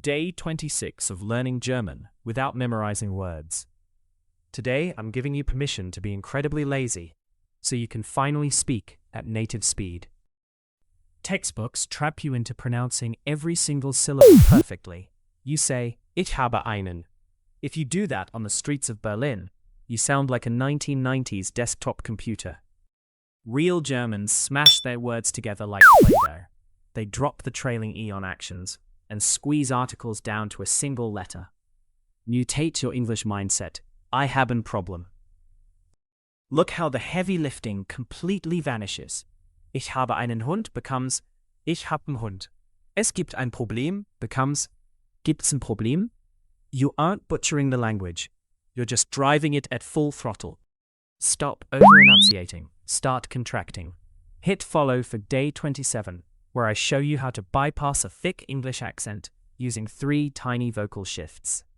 Day 26 of learning German without memorizing words. Today, I'm giving you permission to be incredibly lazy so you can finally speak at native speed. Textbooks trap you into pronouncing every single syllable perfectly. You say, Ich habe einen. If you do that on the streets of Berlin, you sound like a 1990s desktop computer. Real Germans smash their words together like Play-Doh. They drop the trailing E on actions and squeeze articles down to a single letter. Mutate your English mindset. I have a problem. Look how the heavy lifting completely vanishes. Ich habe einen Hund becomes Ich hab einen Hund. Es gibt ein Problem becomes Gibt's ein Problem? You aren't butchering the language. You're just driving it at full throttle. Stop over-enunciating. Start contracting. Hit follow for day 27, where I show you how to bypass a thick English accent using 3 tiny vocal shifts.